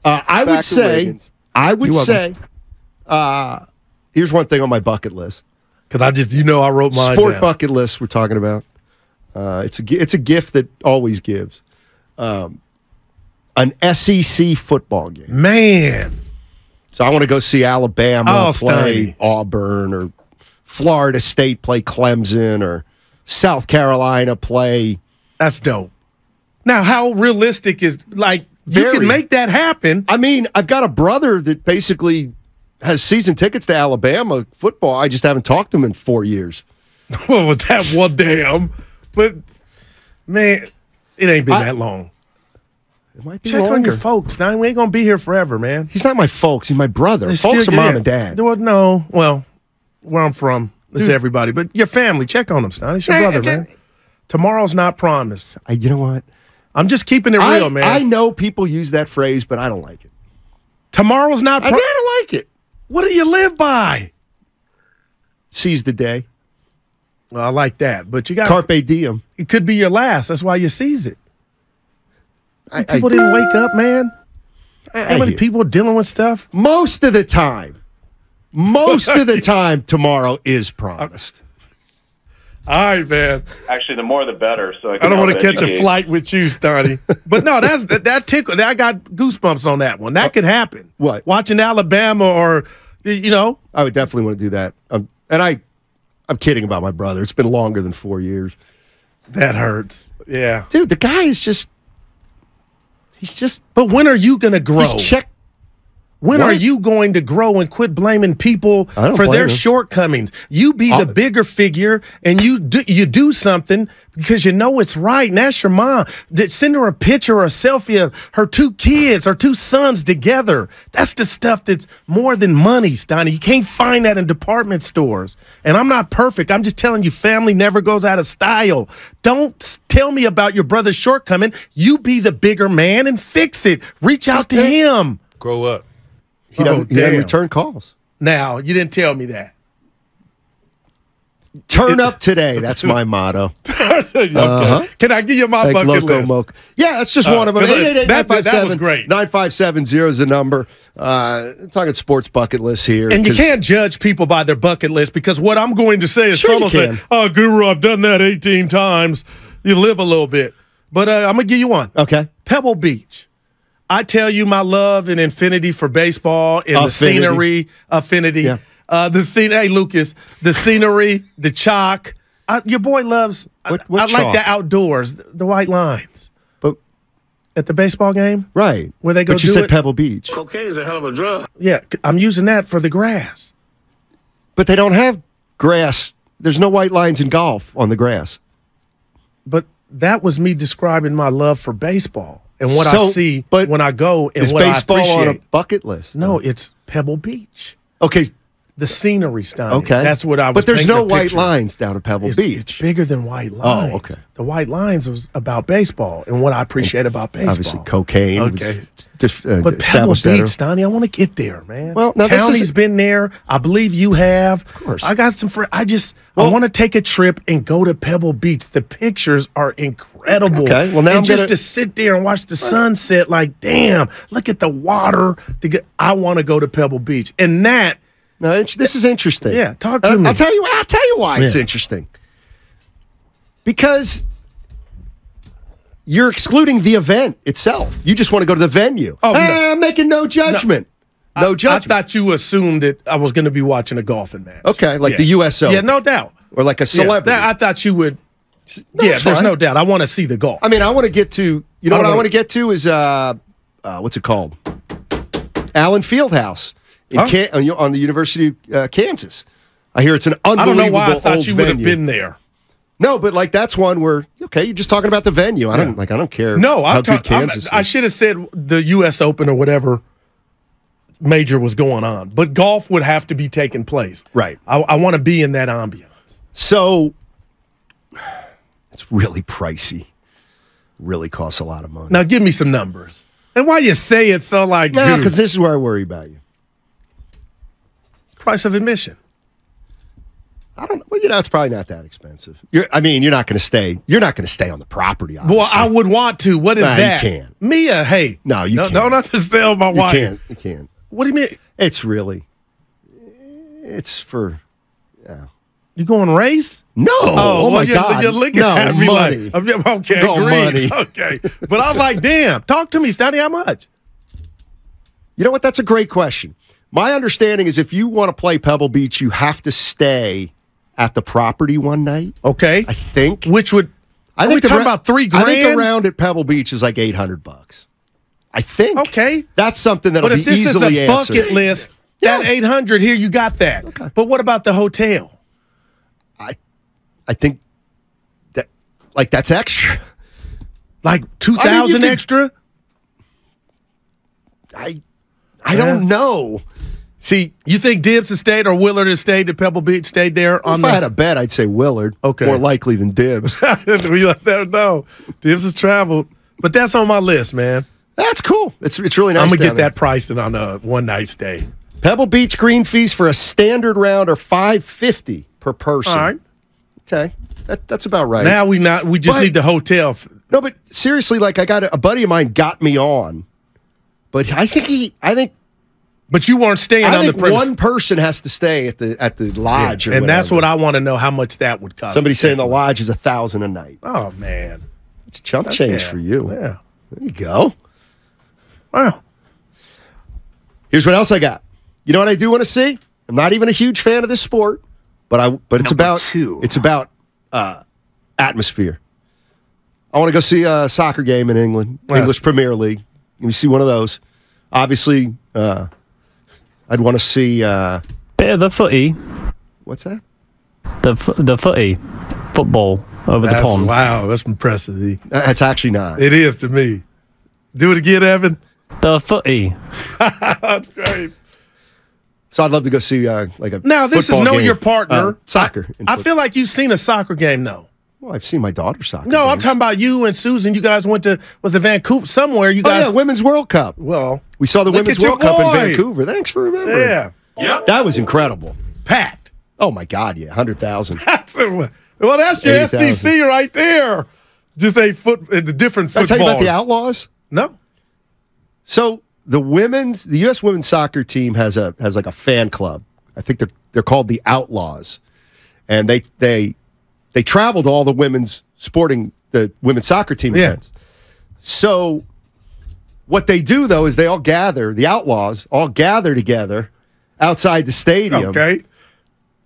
I would say, here's one thing on my bucket list. Because I wrote mine Sport down. bucket list we're talking about. It's a gift that always gives. An SEC football game. Man. So I want to go see Alabama play Steiny. Auburn, or Florida State play Clemson, or South Carolina play. That's dope. Now, how realistic is, you can make that happen. I mean, I've got a brother that basically has season tickets to Alabama football. I just haven't talked to him in 4 years. Well, with that one damn. But, man, it ain't been that long. It might be Check longer. on your folks. Now, we ain't going to be here forever, man. He's not my folks. He's my brother. Folks are mom and dad. Well, no. Well, where I'm from, it's everybody. But your family, check on them, Steiny. It's your brother, man. Tomorrow's not promised. You know what? I'm just keeping it real, man. I know people use that phrase, but I don't like it. Tomorrow's not promised. I don't like it. What do you live by? Seize the day. Well, I like that. But you got Carpe diem. It could be your last. That's why you seize it. People didn't wake up, man. How many people are dealing with stuff? Most of the time. Most of the time, tomorrow is promised. All right, man. Actually, the more the better. So I don't want to catch a flight with you, Steiny. But no, that tickled. I got goosebumps on that one. That could happen. What? Watching Alabama, or I would definitely want to do that. And I'm kidding about my brother. It's been longer than 4 years. That hurts. Yeah, dude. The guy is just. He's just. But when are you going to grow? When What? are you going to grow and quit blaming people for their shortcomings? You be the bigger figure, and you do something because you know it's right, and that's your mom. Send her a picture or a selfie of her 2 kids or 2 sons together. That's the stuff that's more than money, Steiny. You can't find that in department stores. And I'm not perfect. I'm just telling you, family never goes out of style. Don't tell me about your brother's shortcoming. You be the bigger man and fix it. Reach out to him. Grow up. He doesn't return calls. Now, you didn't tell me that. Turn up today. That's my motto. Okay. Can I give you my bucket list? Yeah, that's just one of them. That was great. 9570 is the number. Talking sports bucket list here. And you can't judge people by their bucket list, because what I'm going to say is someone say, "Oh, Guru, I've done that 18 times." You live a little bit. But I'm going to give you one. Okay. Pebble Beach. I tell you my love and infinity for baseball and the scenery. Affinity. Yeah. Hey, Lucas, the scenery, the chalk. Your boy loves, I like the outdoors, the white lines. But at the baseball game? Right. Where they go But you said Pebble Beach. Cocaine is a hell of a drug. Yeah, I'm using that for the grass. But they don't have grass. There's no white lines in golf on the grass. But that was me describing my love for baseball and what I see when I go and what I appreciate. Is baseball on a bucket list? No, it's Pebble Beach. Okay. The scenery, Steiny. Okay. That's what I was. But there's no white lines down at Pebble Beach. It's bigger than white lines. Oh, okay. The white lines was about baseball and what I appreciate about baseball. Obviously, cocaine. Okay. But Pebble Beach, Steiny, I want to get there, man. Well, now Townie's been there. I believe you have. Of course. I got some friends. I want to take a trip and go to Pebble Beach. The pictures are incredible. Okay. Well, now to sit there and watch the sunset, like, damn, look at the water. I want to go to Pebble Beach. And that. No, this is interesting. Yeah, talk to me. I'll tell you why it's interesting. Because you're excluding the event itself. You just want to go to the venue. Oh, I'm making no judgment. No judgment. I thought you assumed that I was going to be watching a golfing match. Okay, like the U.S. Open. Yeah, no doubt. Or like a celebrity. I thought you would. There's no doubt. I want to see the golf. I mean, I want to get to, what I want to get to is, what's it called? Allen Fieldhouse. On the University of Kansas. I hear it's an unbelievable I don't know why I thought you would have venue. been there. No, but that's one where you're just talking about the venue. I don't care. No, how good Kansas is. I should have said the U.S. Open or whatever major was going on, but golf would have to be taking place. Right. I want to be in that ambiance. So it's really pricey. Really costs a lot of money. Now give me some numbers. And why you say it so No, because this is where I worry about you. Price of admission. I don't know. Well, it's probably not that expensive. You're not going to stay. You're not going to stay on the property, obviously. Well, I would want to. What is that? You can't. Mia, hey. No, you can't. Don't have to sell my wife. You can't. What do you mean? It's for, You going race? No. Oh my God. You're looking at me money. Like, okay, agreed. Okay. But I was like, damn, talk to me, Steiny, how much? You know what? That's a great question. My understanding is if you want to play Pebble Beach, you have to stay at the property one night. Okay. I think. Which would, I think talking about $3,000? I think around at Pebble Beach is like $800. I think. Okay. That's something that'll be easily answered. But if this is a bucket list, that $800 here, you got that. Okay. But what about the hotel? I think that, that's extra. Like $2,000 extra? I don't know. See, you think Dibbs has stayed or Willard has stayed at Pebble Beach, stayed there? If I had a bet, I'd say Willard. Okay. More likely than Dibbs. We let that know. Dibbs has traveled. But that's on my list, man. That's cool. It's really nice. I'm going to get that priced on a one-night stay. Pebble Beach green fees for a standard round are $550 per person. All right. Okay. That's about right. Now we just need the hotel. No, but seriously, I got a buddy of mine got me on. But I think But you weren't staying on the premise. One person has to stay at the lodge, and that's what I want to know. How much that would cost? Somebody saying the lodge is $1,000 a night. Oh man, it's chump change for you. Yeah, there you go. Wow. Here's what else I got. You know what I do want to see? I'm not even a huge fan of this sport, but it's about atmosphere. I want to go see a soccer game in England, English Premier League. Let me see one of those. Obviously, I'd want to see bit of the footy. What's that? The footy, football over the pond. Wow, that's impressive. That's actually not. It is to me. Do it again, Evan. The footy. That's great. So I'd love to go see a Now this is know game. Your partner soccer. I feel like you've seen a soccer game though. Well, I've seen my daughter's soccer. No, games. I'm talking about you and Susan. You guys went to Vancouver somewhere. You guys, Women's World Cup. Well, we saw the Women's World Cup in Vancouver. Thanks for remembering. Yeah, yep. That was incredible. Packed. Oh my God, yeah, 100,000. Well, that's your 80, SEC right there. Just a the different football. Did I tell you about the Outlaws? No. So the U.S. women's soccer team has like a fan club. I think they're called the Outlaws, and they travel to all the women's soccer team events. So what they do though is the Outlaws all gather together outside the stadium. Okay,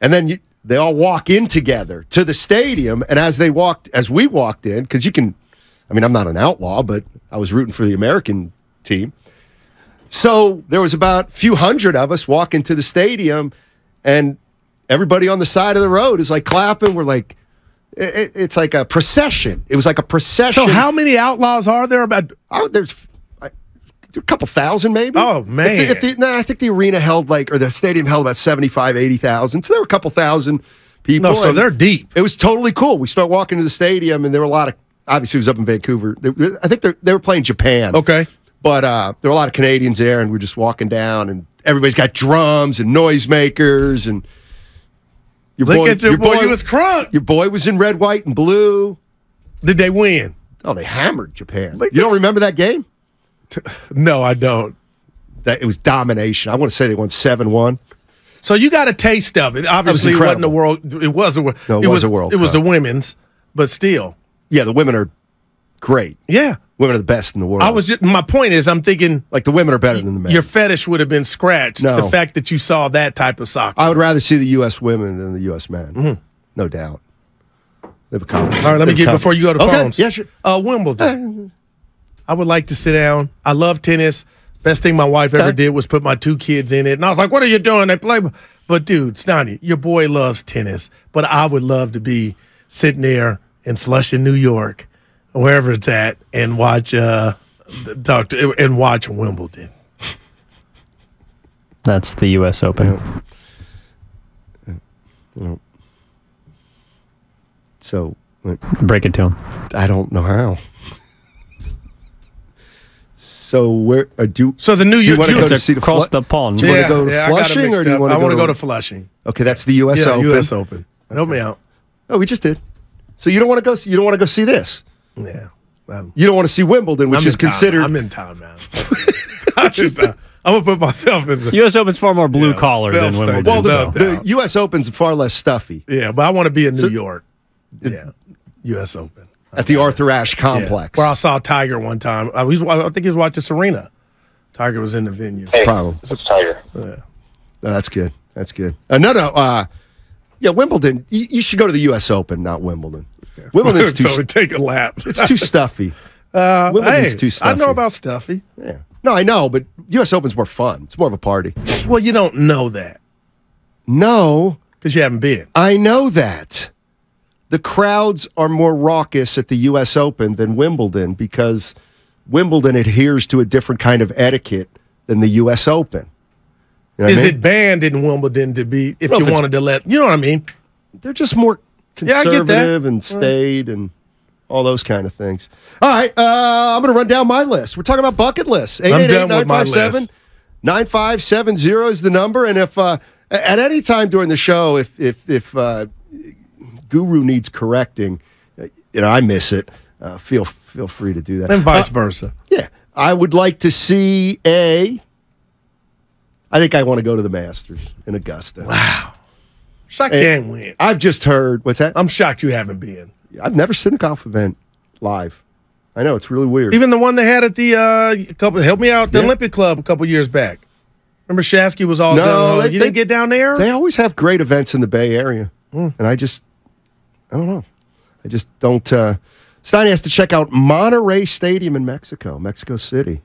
and then they all walk in together to the stadium, and as we walked in, because I'm not an outlaw, but I was rooting for the American team. So there was about a few hundred of us walking to the stadium, and everybody on the side of the road is like clapping. We're like, it's like a procession. It was like a procession. So how many Outlaws are there? There's a couple thousand maybe. Oh, man. I think the arena held the stadium held about 75,000, 80,000. So there were a couple thousand people. No, so they're deep. It was totally cool. We start walking to the stadium, and there were a lot of, obviously it was up in Vancouver. I think they were playing Japan. Okay. But there were a lot of Canadians there, and we're just walking down, and everybody's got drums and noisemakers, and your boy was crunk. Your boy was in red, white, and blue. Did they win? Oh, they hammered Japan. You don't remember that game? No, I don't. It was domination. I want to say they won 7-1. So you got a taste of it. Obviously, it wasn't the world. It was a world. No, it was a World Cup. It was the women's, but still. Yeah, the women are great. Yeah. Women are the best in the world. My point is, I'm thinking the women are better than the men. Your fetish would have been scratched. No. The fact that you saw that type of soccer. I would rather see the U.S. women than the U.S. men. Mm-hmm. No doubt. They've accomplished. All right, let me get before you go to phones. Yeah, sure. Wimbledon. I would like to sit down. I love tennis. Best thing my wife ever did was put my 2 kids in it. And I was like, what are you doing? They play. But, dude, Steiny, your boy loves tennis. But I would love to be sitting there in Flushing, New York, wherever it's at, and watch Wimbledon. That's the U.S. Open. So break it to him. I don't know how. So where So the New York, you want to go to see across the pond. Do you want to go to Flushing, or do you want to? I want to go to Flushing. Okay, that's the U.S. Open. U.S. Open. Help me out. Oh, we just did. So you don't want to go. You don't want to go see this. Yeah. You don't want to see Wimbledon, which is considered. I'm in town, man. I'm gonna put myself in the U.S. Open's far more blue collar than Wimbledon. Well, so. the U.S. Open's far less stuffy. Yeah, but I want to be in New York. Yeah, U.S. Open at the Arthur Ashe complex, where I saw Tiger one time. I think he was watching Serena. Tiger was in the venue. Hey, Problem. it's Tiger. Yeah. No, that's good. That's good. Yeah, Wimbledon. You should go to the U.S. Open, not Wimbledon. Wimbledon's too. So take a lap. It's too stuffy. Wimbledon's too stuffy. I know about stuffy. Yeah. No, I know, but U.S. Open's more fun. It's more of a party. Well, you don't know that. No. Because you haven't been. I know that. The crowds are more raucous at the U.S. Open than Wimbledon because Wimbledon adheres to a different kind of etiquette than the U.S. Open. You know Is it banned in Wimbledon to be, if you wanted to let, you know what I mean? They're just more conservative and staid and all those kind of things. All right, I'm going to run down my list. We're talking about bucket lists. 888-957-9570 is the number. And if at any time during the show, if Guru needs correcting, I miss it, feel free to do that. And vice versa. Yeah. I would like to see I think I want to go to the Masters in Augusta. Wow. Shocked you ain't win. I've just heard, what's that? I'm shocked you haven't been. I've never seen a golf event live. I know, it's really weird. Even the one they had at the help me out, the Olympic Club a couple years back. Remember Shasky was all done. You didn't get down there? They always have great events in the Bay Area. And I don't know. I just don't. Steiny has to check out Monterey Stadium in Mexico City.